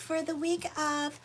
for the week of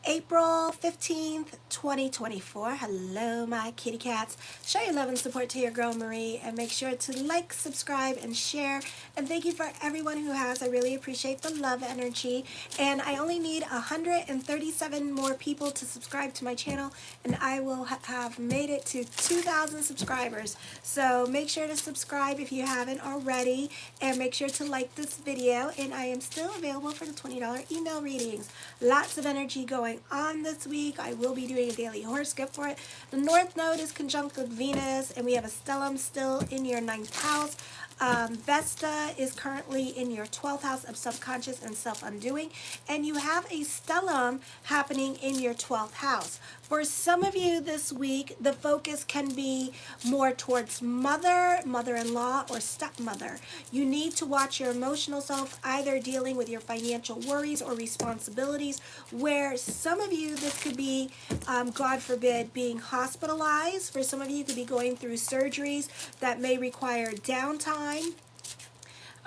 April 15th, 2024. Hello, my kitty cats. Show your love and support to your girl Marie, and make sure to like, subscribe, and share. And thank you for everyone who has. I really appreciate the love energy. And I only need 137 more people to subscribe to my channel, and I will have made it to 2,000 subscribers. So make sure to subscribe if you haven't already, and make sure to like this video. And I am still available for the $20 email readings. Lots of energy going on this week. I will be doing a daily horoscope for it. The North Node is conjunct with Venus, and we have a stellium still in your 9th house. Vesta is currently in your 12th house of subconscious and self-undoing, and you have a stellium happening in your 12th house. For some of you this week, the focus can be more towards mother, mother-in-law, or stepmother. You need to watch your emotional self, either dealing with your financial worries or responsibilities, where some of you, this could be, God forbid, being hospitalized. For some of you, it could be going through surgeries that may require downtime.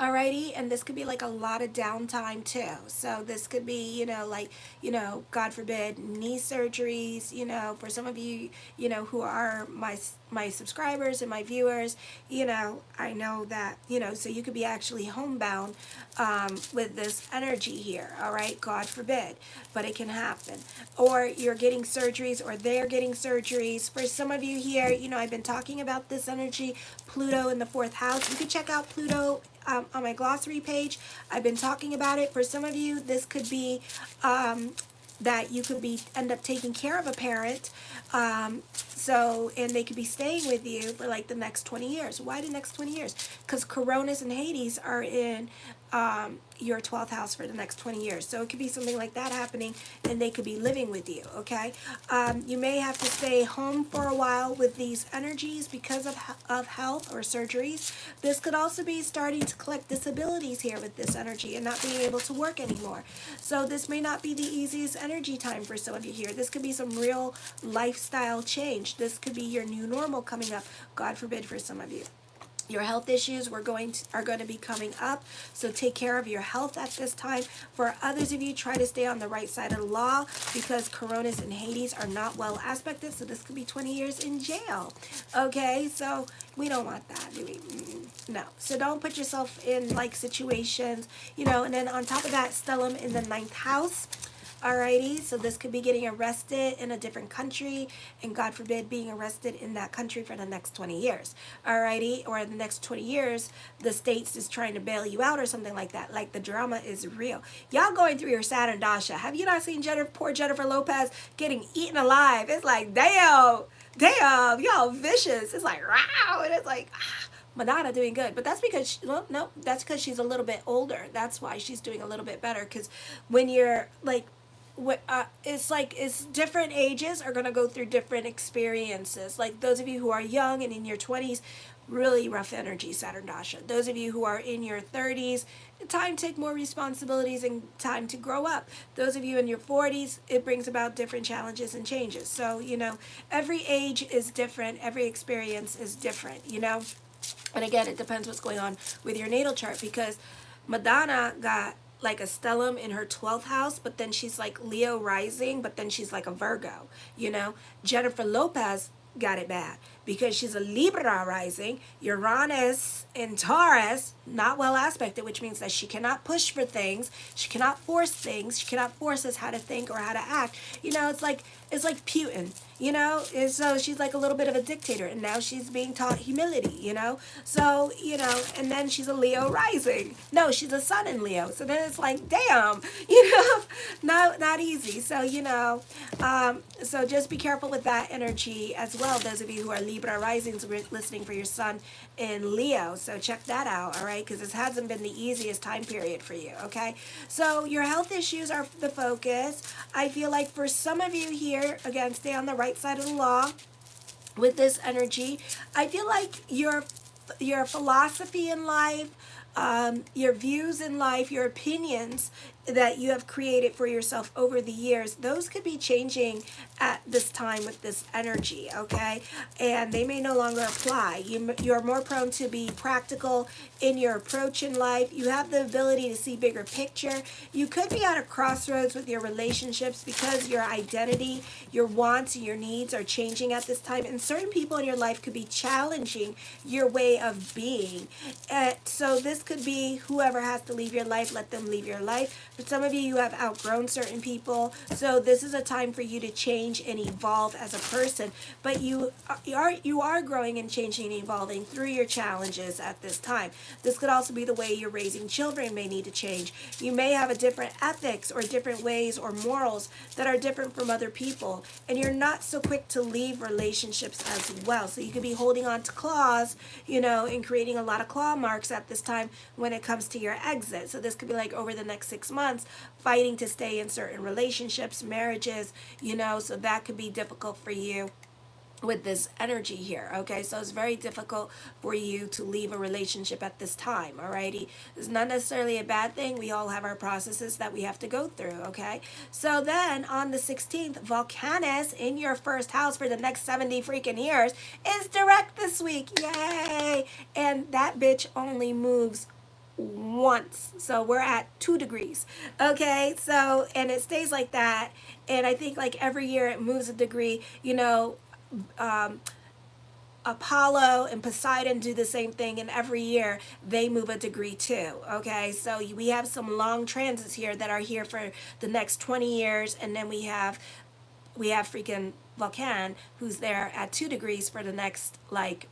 Alrighty, and this could be like a lot of downtime too. So this could be, God forbid, knee surgeries, for some of you, who are my subscribers and my viewers, I know that, so you could be actually homebound with this energy here, all right, God forbid, but it can happen. Or you're getting surgeries, or they're getting surgeries. For some of you here, I've been talking about this energy, Pluto in the 4th house. You can check out Pluto on my glossary page. I've been talking about it. For some of you, this could be that you could end up taking care of a parent, and they could be staying with you for like the next 20 years. Why the next 20 years? Because Uranus and Hades are in your 12th house for the next 20 years. So it could be something like that happening, and they could be living with you, okay? You may have to stay home for a while with these energies because of health or surgeries. This could also be starting to collect disabilities here with this energy and not being able to work anymore. So this may not be the easiest energy time for some of you here. This could be some real lifestyle change. This could be your new normal coming up, God forbid, for some of you. Your health issues are going to be coming up, so take care of your health at this time. For others of you, try to stay on the right side of the law, because Uranus and Hades are not well aspected, so this could be 20 years in jail. Okay, so we don't want that, do we? No. So don't put yourself in like situations, and then on top of that, stellium in the 9th house. Alrighty, so this could be getting arrested in a different country, and God forbid being arrested in that country for the next 20 years. Alrighty, or in the next 20 years, the States is trying to bail you out or something like that. Like, the drama is real. Y'all going through your Saturn Dasha. Have you not seen poor Jennifer Lopez getting eaten alive? It's like, damn, y'all vicious. It's like, wow, and it's like, Madonna doing good, but that's because that's because she's a little bit older. That's why she's doing a little bit better. Because when you're like, it's different ages are going to go through different experiences. Like those of you who are young and in your 20s, really rough energy, Saturn Dasha. Those of you who are in your 30s, time to take more responsibilities and time to grow up. Those of you in your 40s, it brings about different challenges and changes. So, every age is different. Every experience is different, And again, it depends what's going on with your natal chart, because Madonna got like a stellium in her 12th house, but then she's like Leo rising, but then she's like a Virgo, Jennifer Lopez got it bad because she's a Libra rising, Uranus in Taurus, not well aspected, which means that she cannot push for things, she cannot force things, she cannot force us how to think or how to act. It's like Putin, and so she's like a little bit of a dictator, and now she's being taught humility, so, and then she's a Leo rising. No, she's a sun in Leo, so then it's like, damn, not easy. So, so just be careful with that energy as well. Those of you who are Libra risings, listening for your sun in Leo, so check that out, all right, because this hasn't been the easiest time period for you, okay? So your health issues are the focus. I feel like for some of you here, again, stay on the right side of the law with this energy. I feel like your philosophy in life, your views in life, your opinions that you have created for yourself over the years, those could be changing at this time with this energy, okay? And they may no longer apply. You're more prone to be practical in your approach in life. You have the ability to see bigger picture. You could be at a crossroads with your relationships because your identity, your wants, and your needs are changing at this time. And certain people in your life could be challenging your way of being. So this could be whoever has to leave your life, let them leave your life. For some of you, you have outgrown certain people. So this is a time for you to change and evolve as a person. But you are growing and changing and evolving through your challenges at this time. This could also be the way you're raising children may need to change. You may have a different ethics or different ways or morals that are different from other people. And you're not so quick to leave relationships as well. So you could be holding on to claws, and creating a lot of claw marks at this time when it comes to your exit. So this could be like over the next 6 months, fighting to stay in certain relationships, marriages, so that could be difficult for you with this energy here, okay? So it's very difficult for you to leave a relationship at this time, alrighty? It's not necessarily a bad thing. We all have our processes that we have to go through, okay? So then on the 16th, Volcanus in your first house for the next 70 freaking years is direct this week. Yay! And that bitch only moves once. So we're at 2 degrees. Okay, so, and it stays like that. And I think like every year it moves a degree, Apollo and Poseidon do the same thing, and every year they move a degree too. Okay, so we have some long transits here that are here for the next 20 years, and then we have freaking Vulcan who's there at 2 degrees for the next like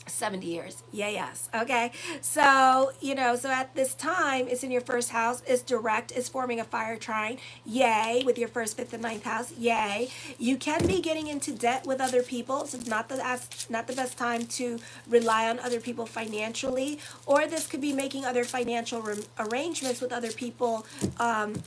70 years. Yeah, yes. Okay. So, so at this time, it's in your first house. It's direct. It's forming a fire trine. Yay. With your first, fifth, and ninth house. Yay. You can be getting into debt with other people. So it's not the best time to rely on other people financially. Or this could be making other financial arrangements with other people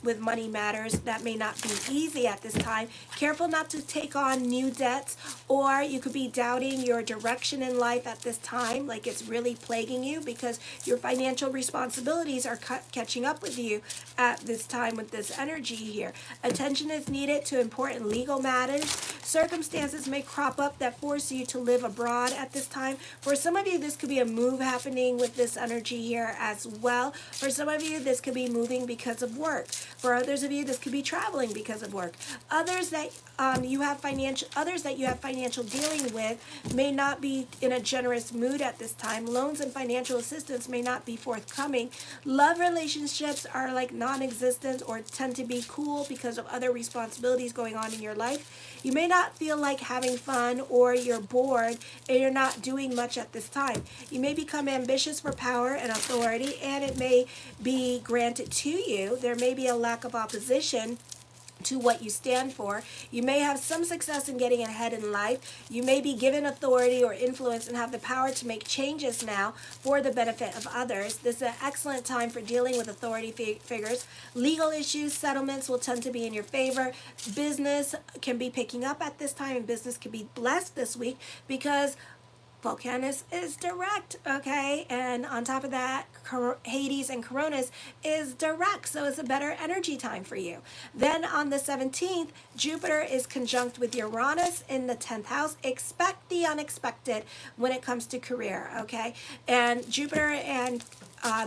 with money matters. That may not be easy at this time. Careful not to take on new debts, or you could be doubting your direction in life at this time, like it's really plaguing you because your financial responsibilities are catching up with you at this time with this energy here. Attention is needed to important legal matters. Circumstances may crop up that force you to live abroad at this time. For some of you, this could be a move happening with this energy here as well. For some of you, this could be moving because of work. For others of you, this could be traveling because of work. Others that you have financial dealing with may not be in a generous mood at this time. Loans and financial assistance may not be forthcoming. Love relationships are like non-existent or tend to be cool because of other responsibilities going on in your life. You may not feel like having fun, or you're bored and you're not doing much at this time. You may become ambitious for power and authority, and it may be granted to you. There may be a lack of opposition to what you stand for. You may have some success in getting ahead in life. You may be given authority or influence and have the power to make changes now for the benefit of others. This is an excellent time for dealing with authority figures. Legal issues, settlements will tend to be in your favor. Business can be picking up at this time, and business can be blessed this week because Volcanus is direct, okay? And on top of that, Hades and Coronis is direct, so it's a better energy time for you. Then on the 17th, Jupiter is conjunct with Uranus in the 10th house. Expect the unexpected when it comes to career, okay? And Jupiter and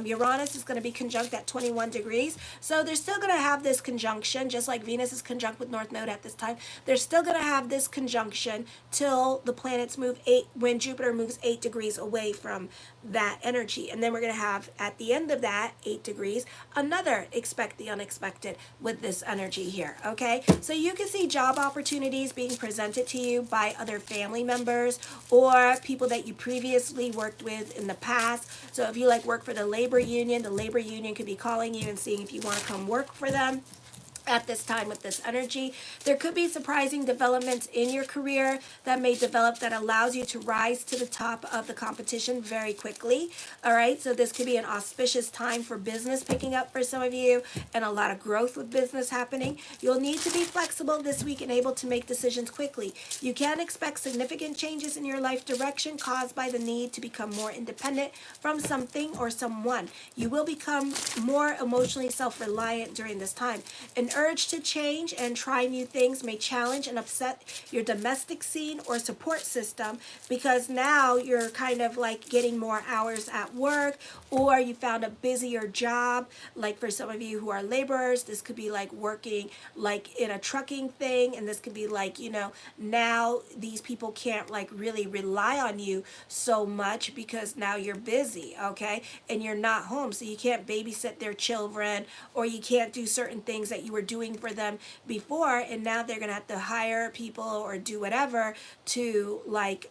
Uranus is going to be conjunct at 21 degrees. So they're still going to have this conjunction, just like Venus is conjunct with North Node at this time. They're still going to have this conjunction till the planets move when Jupiter moves 8 degrees away from that energy. And then we're going to have, at the end of that, 8 degrees, another expect the unexpected with this energy here, okay? So you can see job opportunities being presented to you by other family members or people that you previously worked with in the past. So if you like work for the labor union could be calling you and seeing if you want to come work for them. at this time with this energy. There could be surprising developments in your career that may develop that allows you to rise to the top of the competition very quickly. All right, so this could be an auspicious time for business picking up for some of you, and a lot of growth with business happening. You'll need to be flexible this week and able to make decisions quickly. You can expect significant changes in your life direction caused by the need to become more independent from something or someone. You will become more emotionally self-reliant during this time. An urge to change and try new things may challenge and upset your domestic scene or support system, because now you're kind of like getting more hours at work, or you found a busier job. Like for some of you who are laborers, this could be like working like in a trucking thing, and this could be like, you know, now these people can't like really rely on you so much because now you're busy, okay, and you're not home, so you can't babysit their children, or you can't do certain things that you were doing for them before, and now they're gonna have to hire people or do whatever to like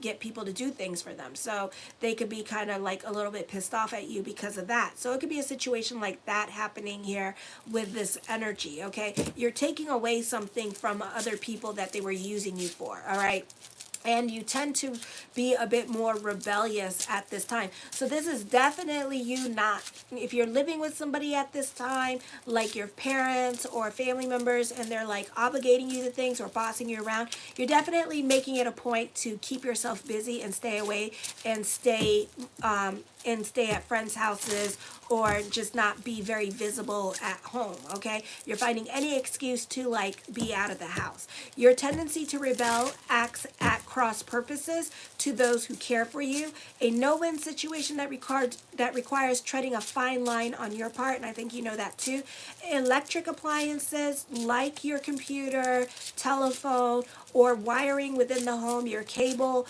get people to do things for them. So they could be kind of like a little bit pissed off at you because of that. So it could be a situation like that happening here with this energy, okay? You're taking away something from other people that they were using you for, all right? And you tend to be a bit more rebellious at this time. So this is definitely you not, if you're living with somebody at this time, like your parents or family members, and they're like obligating you to things or bossing you around, you're definitely making it a point to keep yourself busy and stay away and stay at friends' houses, or just not be very visible at home, okay? You're finding any excuse to like be out of the house. Your tendency to rebel acts at cross purposes to those who care for you. A no-win situation that requires treading a fine line on your part, and I think you know that too. Electric appliances like your computer, telephone, or wiring within the home, your cable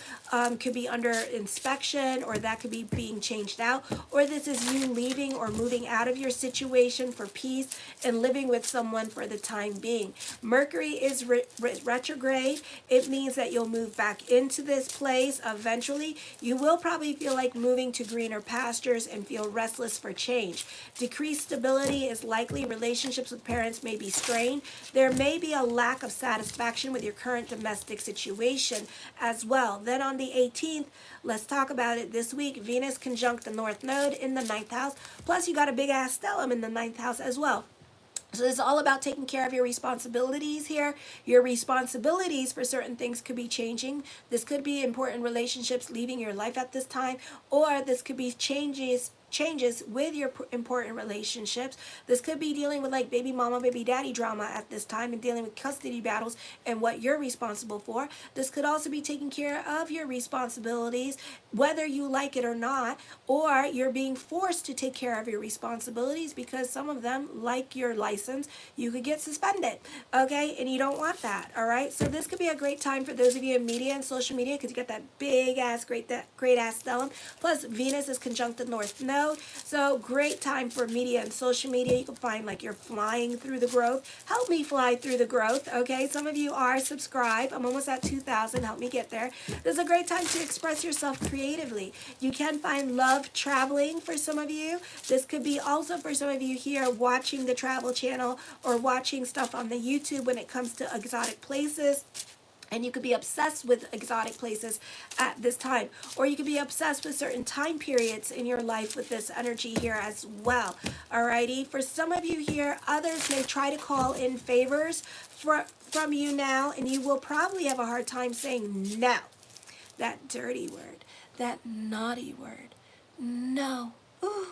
could be under inspection, or that could be being changed out, or this is you leaving or moving out of your situation for peace and living with someone for the time being. Mercury is retrograde. It means that you'll move back into this place eventually. You will probably feel like moving to greener pastures and feel restless for change. Decreased stability is likely. Relationships with parents may be strained. There may be a lack of satisfaction with your current domestic situation as well. Then on the 18th, let's talk about it this week. Venus conjunct the North Node in the 9th house. Plus, you got a big ass stellium in the 9th house as well. So it's all about taking care of your responsibilities here. Your responsibilities for certain things could be changing. This could be important relationships leaving your life at this time, or this could be changes with your important relationships. This could be dealing with like baby mama, baby daddy drama at this time, and dealing with custody battles and what you're responsible for. This could also be taking care of your responsibilities, whether you like it or not, or you're being forced to take care of your responsibilities because some of them, like your license, you could get suspended, okay? And you don't want that, all right? So this could be a great time for those of you in media and social media, because you got that big ass, great ass stellium. Plus, Venus is conjunct the North Node. So great time for media and social media. You can find like you're flying through the growth. Help me fly through the growth, okay? Some of you are subscribed. I'm almost at 2,000. Help me get there. This is a great time to express yourself creatively. You can find love traveling for some of you. This could be also for some of you here watching the travel channel or watching stuff on the YouTube when it comes to exotic places. And you could be obsessed with exotic places at this time. Or you could be obsessed with certain time periods in your life with this energy here as well. Alrighty? For some of you here, others may try to call in favors from you now, and you will probably have a hard time saying no. That dirty word. That naughty word. No. Ooh.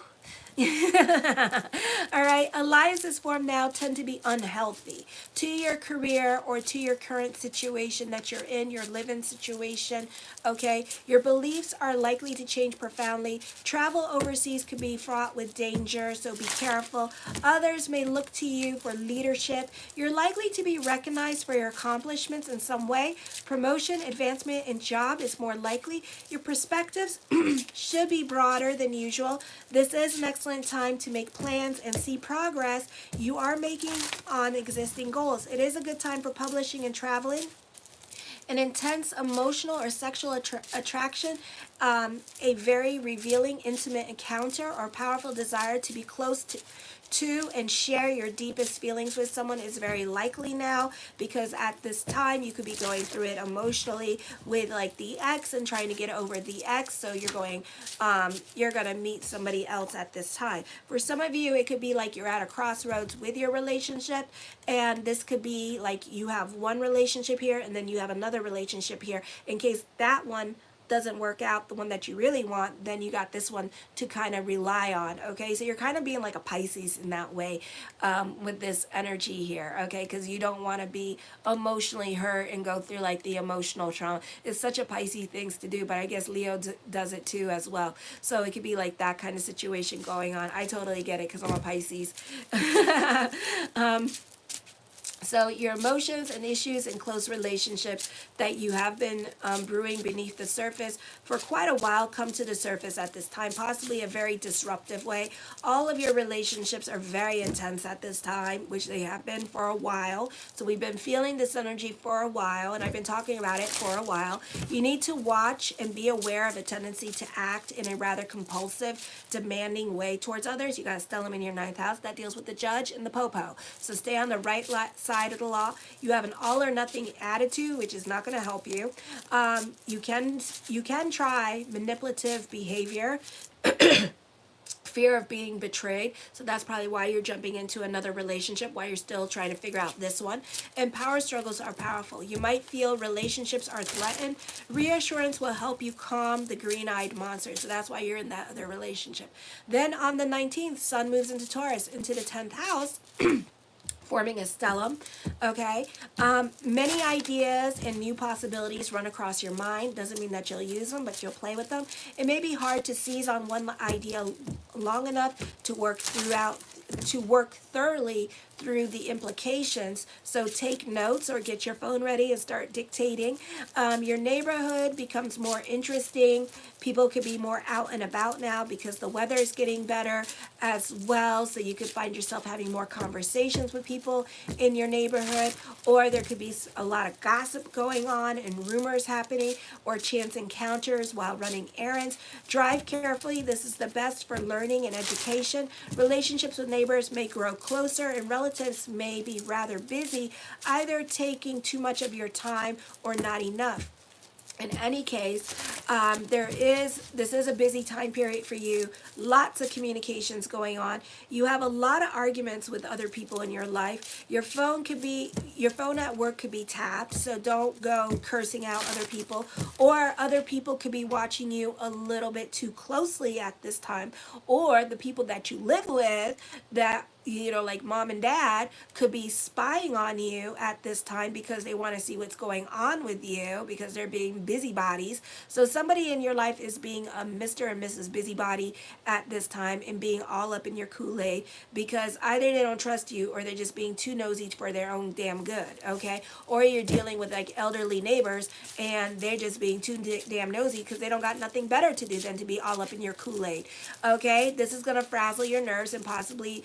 All right, alliances formed now tend to be unhealthy to your career or to your current situation that you're in, your living situation, okay? Your beliefs are likely to change profoundly. Travel overseas could be fraught with danger, so be careful. Others may look to you for leadership. You're likely to be recognized for your accomplishments in some way. Promotion, advancement, and job is more likely. Your perspectives should be broader than usual. This is an excellent time to make plans and see progress you are making on existing goals. It is a good time for publishing and traveling. An intense emotional or sexual attraction, a very revealing intimate encounter or powerful desire to be close to and share your deepest feelings with someone is very likely now, because at this time you could be going through it emotionally with like the ex and trying to get over the ex. So you're gonna meet somebody else at this time. For some of you, it could be like you're at a crossroads with your relationship, and this could be like you have one relationship here and then you have another relationship here. In case that one doesn't work out, the one that you really want, then you got this one to kind of rely on. Okay, so you're kind of being like a Pisces in that way, with this energy here. Okay, because you don't want to be emotionally hurt and go through like the emotional trauma. It's such a Pisces things to do, but I guess Leo does it too as well. So it could be like that kind of situation going on. I totally get it because I'm a Pisces. So your emotions and issues in close relationships that you have been brewing beneath the surface for quite a while come to the surface at this time, possibly a very disruptive way. All of your relationships are very intense at this time, which they have been for a while. So we've been feeling this energy for a while, and I've been talking about it for a while. You need to watch and be aware of a tendency to act in a rather compulsive, demanding way towards others. You got stellium in your ninth house that deals with the judge and the popo. So stay on the right side of the law. You have an all or nothing attitude, which is not going to help you. You can try manipulative behavior. Fear of being betrayed. So that's probably why you're jumping into another relationship, why you're still trying to figure out this one. And power struggles are powerful. You might feel relationships are threatened. Reassurance will help you calm the green-eyed monster. So that's why you're in that other relationship. Then on the 19th, Sun moves into Taurus, into the 10th house. Forming a stellium, okay? Many ideas and new possibilities run across your mind. Doesn't mean that you'll use them, but you'll play with them. It may be hard to seize on one idea long enough to work thoroughly through the implications. So take notes or get your phone ready and start dictating. Your neighborhood becomes more interesting. People could be more out and about now because the weather is getting better as well. So you could find yourself having more conversations with people in your neighborhood, or there could be a lot of gossip going on and rumors happening, or chance encounters while running errands. Drive carefully. This is the best for learning and education. Relationships with neighbors may grow closer, and relatives may be rather busy, either taking too much of your time or not enough. In any case, this is a busy time period for you. Lots of communications going on. You have a lot of arguments with other people in your life. Your phone at work could be tapped, so don't go cursing out other people. Or other people could be watching you a little bit too closely at this time. Or the people that you live with, that like mom and dad, could be spying on you at this time because they want to see what's going on with you, because they're being busybodies. So somebody in your life is being a Mr. and Mrs. Busybody at this time and being all up in your Kool-Aid, because either they don't trust you or they're just being too nosy for their own damn good, okay? Or you're dealing with like elderly neighbors and they're just being too damn nosy because they don't got nothing better to do than to be all up in your Kool-Aid, okay? This is going to frazzle your nerves, and possibly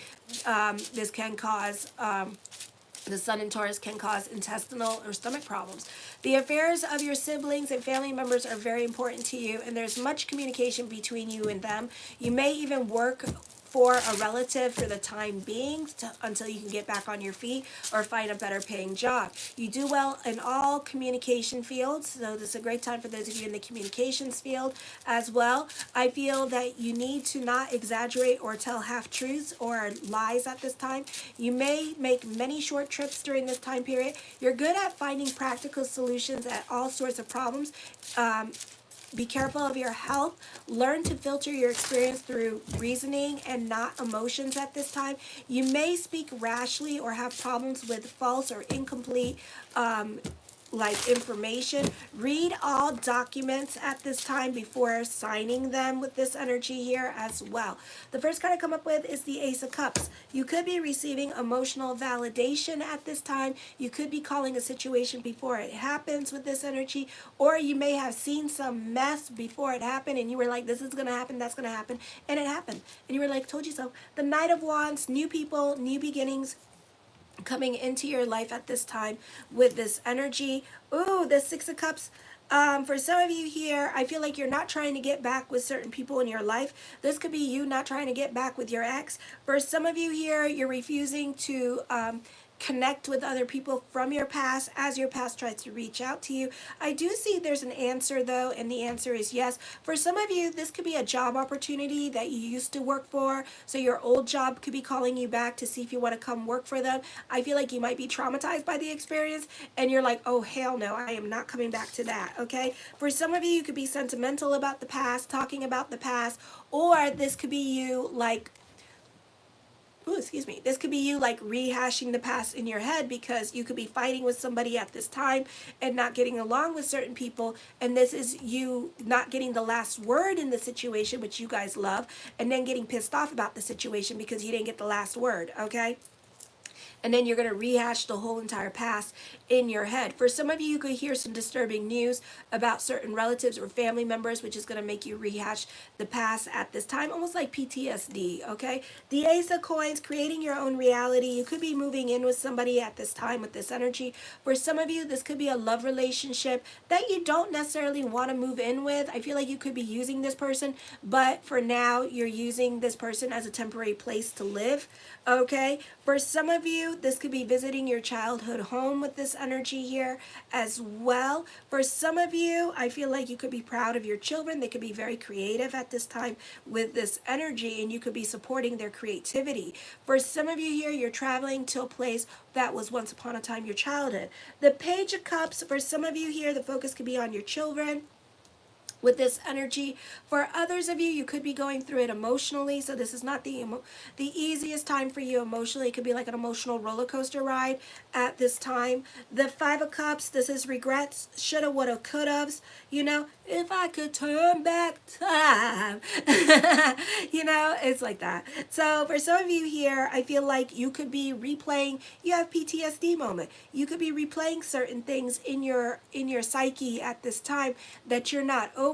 this can cause, the Sun in Taurus can cause intestinal or stomach problems. The affairs of your siblings and family members are very important to you, and there's much communication between you and them. You may even work for a relative for the time being until you can get back on your feet or find a better paying job. You do well in all communication fields, so this is a great time for those of you in the communications field as well. I feel that you need to not exaggerate or tell half-truths or lies at this time. You may make many short trips during this time period. You're good at finding practical solutions at all sorts of problems. Be careful of your health. Learn to filter your experience through reasoning and not emotions at this time. You may speak rashly or have problems with false or incomplete information. Read all documents at this time before signing them with this energy here as well. The first card I come up with is the Ace of Cups. You could be receiving emotional validation at this time. You could be calling a situation before it happens with this energy, or you may have seen some mess before it happened and you were like, this is going to happen, that's going to happen, and it happened. And you were like, told you so. The Knight of Wands, new people, new beginnings coming into your life at this time with this energy. Ooh, the Six of Cups For some of you here, I feel like you're not trying to get back with certain people in your life. This could be you not trying to get back with your ex. For some of you here, you're refusing to connect with other people from your past as your past tries to reach out to you. I do see there's an answer though, and the answer is yes. For some of you, this could be a job opportunity that you used to work for. So your old job could be calling you back to see if you want to come work for them. I feel like you might be traumatized by the experience and you're like, oh hell no, I am not coming back to that, okay? For some of you, you could be sentimental about the past, talking about the past, or this could be you like, ooh, excuse me, this could be you like rehashing the past in your head because you could be fighting with somebody at this time and not getting along with certain people, and this is you not getting the last word in the situation, which you guys love, and then getting pissed off about the situation because you didn't get the last word, okay? And then you're going to rehash the whole entire past in your head. For some of you, you could hear some disturbing news about certain relatives or family members, which is going to make you rehash the past at this time, almost like PTSD, okay? The Ace of Coins, creating your own reality. You could be moving in with somebody at this time with this energy. For some of you, this could be a love relationship that you don't necessarily want to move in with. I feel like you could be using this person, but for now, you're using this person as a temporary place to live, okay? For some of you, this could be visiting your childhood home with this energy here as well. For some of you, I feel like you could be proud of your children. They could be very creative at this time with this energy, and you could be supporting their creativity. For some of you here, you're traveling to a place that was once upon a time your childhood. The Page of Cups, for some of you here, the focus could be on your children with this energy. For others of you, you could be going through it emotionally, so this is not the easiest time for you emotionally. It could be like an emotional roller coaster ride at this time. The Five of Cups, this is regrets, shoulda, woulda, coulda, you know, if I could turn back time. You know, it's like that. So for some of you here, I feel like you could be replaying, you have PTSD moment. You could be replaying certain things in your psyche at this time that you're not over,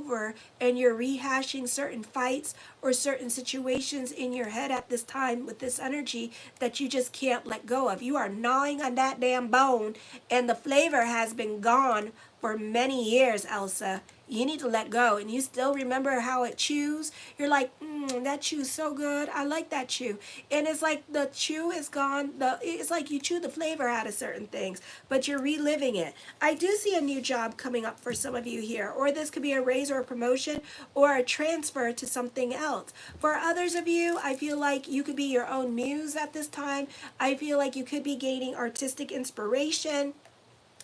and you're rehashing certain fights or certain situations in your head at this time with this energy that you just can't let go of. You are gnawing on that damn bone, and the flavor has been gone for many years, Elsa. You need to let go, and you still remember how it chews. You're like, that chew's so good. I like that chew. And it's like the chew is gone. It's like you chew the flavor out of certain things, but you're reliving it. I do see a new job coming up for some of you here, or this could be a raise or a promotion or a transfer to something else. For others of you, I feel like you could be your own muse at this time. I feel like you could be gaining artistic inspiration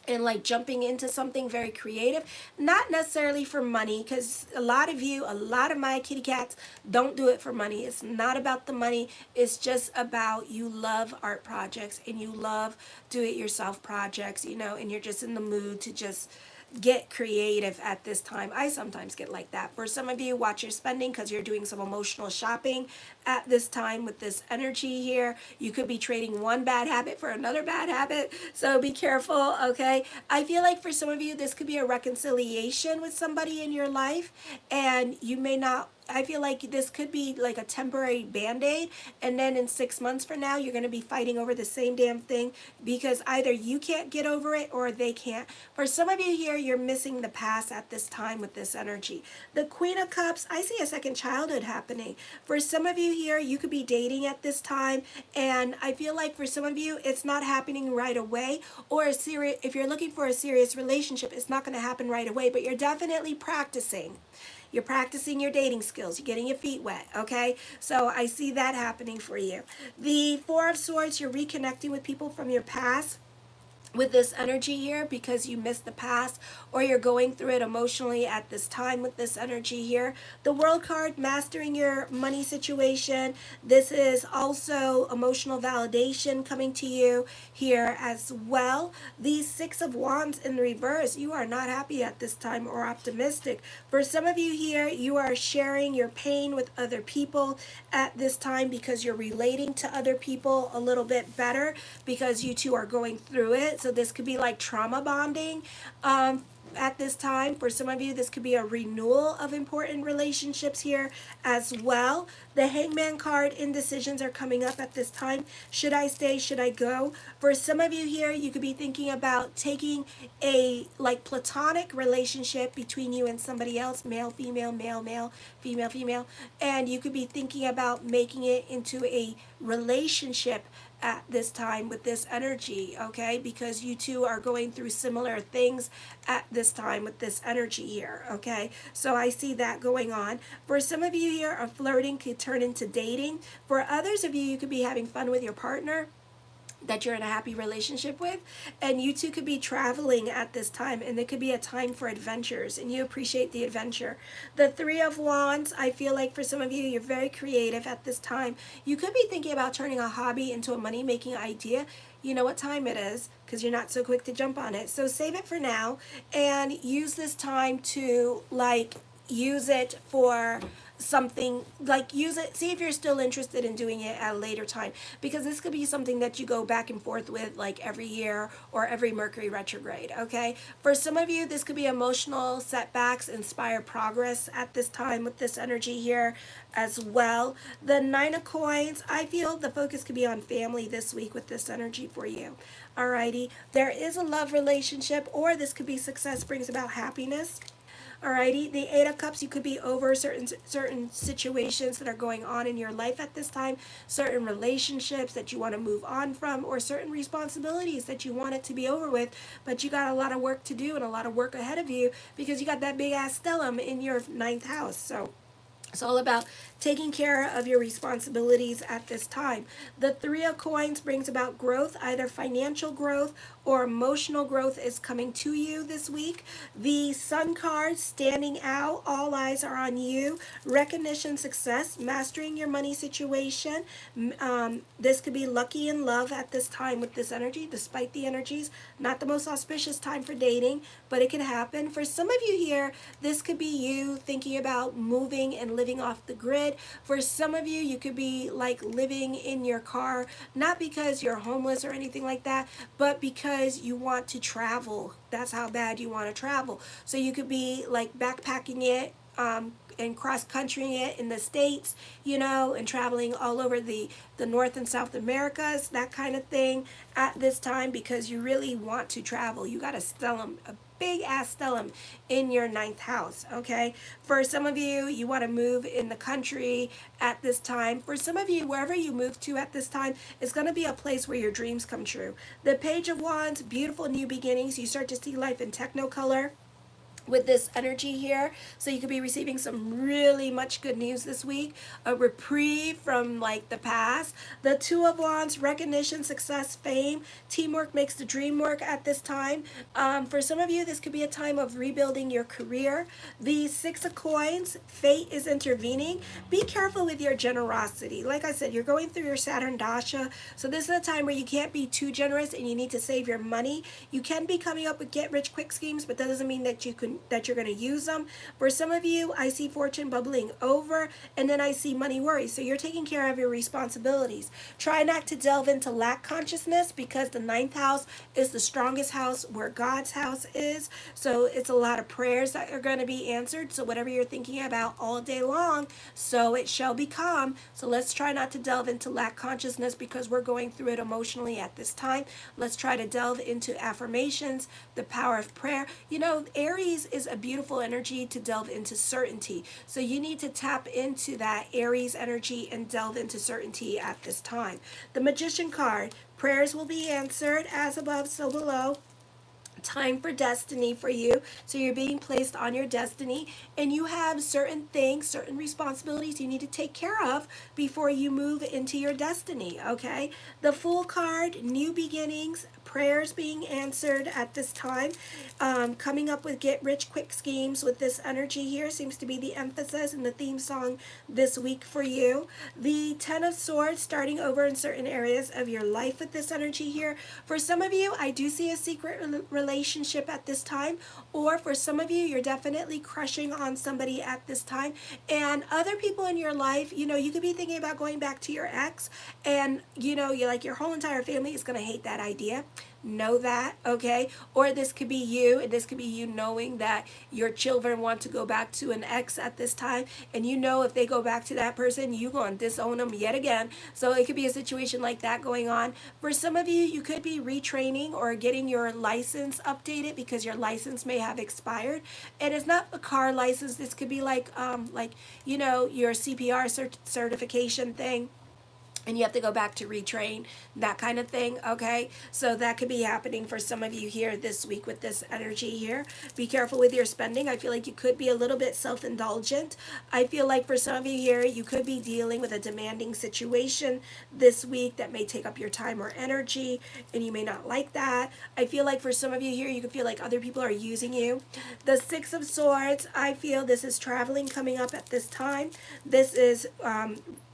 and like jumping into something very creative, not necessarily for money, because a lot of my kitty cats don't do it for money. It's not about the money. It's just about you love art projects and you love do-it-yourself projects, you know, and you're just in the mood to just get creative at this time. I sometimes get like that. For some of you, watch your spending because you're doing some emotional shopping at this time with this energy here. You could be trading one bad habit for another bad habit, so be careful, okay? I feel like for some of you, this could be a reconciliation with somebody in your life, and you may not, I feel like this could be like a temporary band-aid, and then in 6 months from now, you're going to be fighting over the same damn thing because either you can't get over it or they can't. For some of you here, you're missing the past at this time with this energy. The Queen of Cups, I see a second childhood happening. For some of you here, you could be dating at this time, and I feel like for some of you, it's not happening right away, or if you're looking for a serious relationship, it's not going to happen right away, but you're definitely practicing. You're practicing your dating skills. You're getting your feet wet, okay? So I see that happening for you. The Four of Swords, you're reconnecting with people from your past with this energy here because you missed the past, or you're going through it emotionally at this time with this energy here. The World card, mastering your money situation. This is also emotional validation coming to you here as well. The Six of Wands in reverse, you are not happy at this time or optimistic. For some of you here, you are sharing your pain with other people at this time because you're relating to other people a little bit better because you two are going through it. So this could be like trauma bonding at this time. For some of you, this could be a renewal of important relationships here as well. The Hangman card, indecisions are coming up at this time. Should I stay? Should I go? For some of you here, you could be thinking about taking a like platonic relationship between you and somebody else, male, female, male, male, female, female, and you could be thinking about making it into a relationship at this time with this energy, okay? Because you two are going through similar things at this time with this energy here, okay? So I see that going on. For some of you here, a flirting could turn into dating. For others of you, you could be having fun with your partner that you're in a happy relationship with, and you two could be traveling at this time, and it could be a time for adventures, and you appreciate the adventure. The Three of Wands, I feel like for some of you, you're very creative at this time. You could be thinking about turning a hobby into a money-making idea. You know what time it is because you're not so quick to jump on it. So save it for now and use this time to like use it for something, like use it, see if you're still interested in doing it at a later time, because this could be something that you go back and forth with like every year or every Mercury retrograde, okay? For some of you, this could be emotional setbacks inspire progress at this time with this energy here as well. The Nine of Coins, I feel the focus could be on family this week with this energy for you. Alrighty, there is a love relationship, or this could be success brings about happiness. Alrighty, the Eight of Cups, you could be over certain situations that are going on in your life at this time, certain relationships that you want to move on from, or certain responsibilities that you want it to be over with, but you got a lot of work to do and a lot of work ahead of you because you got that big ass stellium in your ninth house. So it's all about taking care of your responsibilities at this time. The Three of Coins brings about growth, either financial growth or emotional growth is coming to you this week. The Sun card standing out, all eyes are on you. Recognition, success, mastering your money situation. This could be lucky in love at this time with this energy, despite the energies. Not the most auspicious time for dating, but it can happen. For some of you here, this could be you thinking about moving and living off the grid. For some of you, you could be like living in your car, not because you're homeless or anything like that, but because you want to travel. That's how bad you want to travel. So you could be like backpacking it, and cross-countrying it in the States, you know, and traveling all over the North and South Americas, that kind of thing at this time because you really want to travel. You got a stellium, a big ass stellium in your ninth house, okay? For some of you, you want to move in the country at this time. For some of you, wherever you move to at this time, it's going to be a place where your dreams come true. The Page of Wands, beautiful new beginnings. You start to see life in technicolor with this energy here, so you could be receiving some really much good news this week, a reprieve from like the past. The Two of Wands, recognition, success, fame, teamwork makes the dream work at this time. For some of you, this could be a time of rebuilding your career. The Six of Coins, fate is intervening. Be careful with your generosity. Like I said, you're going through your Saturn Dasha, so this is a time where you can't be too generous and you need to save your money. You can be coming up with get rich quick schemes, but that doesn't mean that you're going to use them. For some of you, I see fortune bubbling over, and then I see money worries. So you're taking care of your responsibilities. Try not to delve into lack consciousness because the ninth house is the strongest house where God's house is. So it's a lot of prayers that are going to be answered. So whatever you're thinking about all day long, so it shall become. So let's try not to delve into lack consciousness because we're going through it emotionally at this time. Let's try to delve into affirmations, the power of prayer. You know, Aries is a beautiful energy to delve into certainty. So you need to tap into that Aries energy and delve into certainty at this time. The Magician card, prayers will be answered as above, so below. Time for destiny for you. So you're being placed on your destiny and you have certain things, certain responsibilities you need to take care of before you move into your destiny, okay? The Fool card, new beginnings, prayers being answered at this time. Coming up with get rich quick schemes with this energy here seems to be the emphasis in the theme song this week for you. The Ten of Swords, starting over in certain areas of your life with this energy here. For some of you, I do see a secret relationship at this time, or for some of you, you're definitely crushing on somebody at this time. And other people in your life, you know, you could be thinking about going back to your ex, and you know, you're like your whole entire family is going to hate that idea. Know that, okay? Or this could be you, and this could be you knowing that your children want to go back to an ex at this time, and you know if they go back to that person, you're going to disown them yet again. So it could be a situation like that going on. For some of you, you could be retraining or getting your license updated because your license may have expired. And it's not a car license. This could be like you know, your CPR certification thing, and you have to go back to retrain, that kind of thing, okay? So that could be happening for some of you here this week with this energy here. Be careful with your spending. I feel like you could be a little bit self-indulgent. I feel like for some of you here, you could be dealing with a demanding situation this week that may take up your time or energy, and you may not like that. I feel like for some of you here, you could feel like other people are using you. The Six of Swords, I feel this is traveling coming up at this time. This is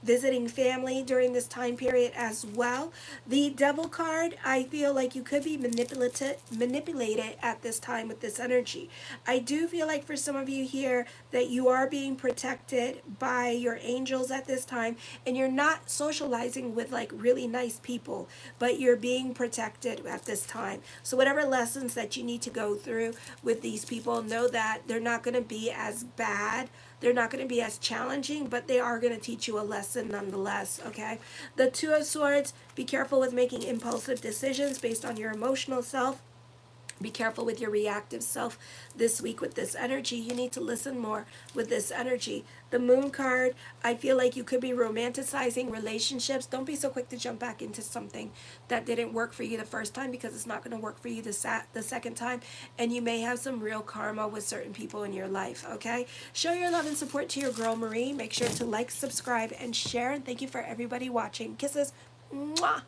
visiting family during this time period as well. The Devil card, I feel like you could be manipulated at this time with this energy. I do feel like for some of you here that you are being protected by your angels at this time, and you're not socializing with like really nice people, but you're being protected at this time. So whatever lessons that you need to go through with these people, know that they're not going to be as bad. They're not going to be as challenging, but they are going to teach you a lesson nonetheless, okay? The Two of Swords, be careful with making impulsive decisions based on your emotional self. Be careful with your reactive self this week with this energy. You need to listen more with this energy. The Moon card, I feel like you could be romanticizing relationships. Don't be so quick to jump back into something that didn't work for you the first time, because it's not going to work for you the second time. And you may have some real karma with certain people in your life, okay? Show your love and support to your girl Marie. Make sure to like, subscribe, and share. And thank you for everybody watching. Kisses. Mwah.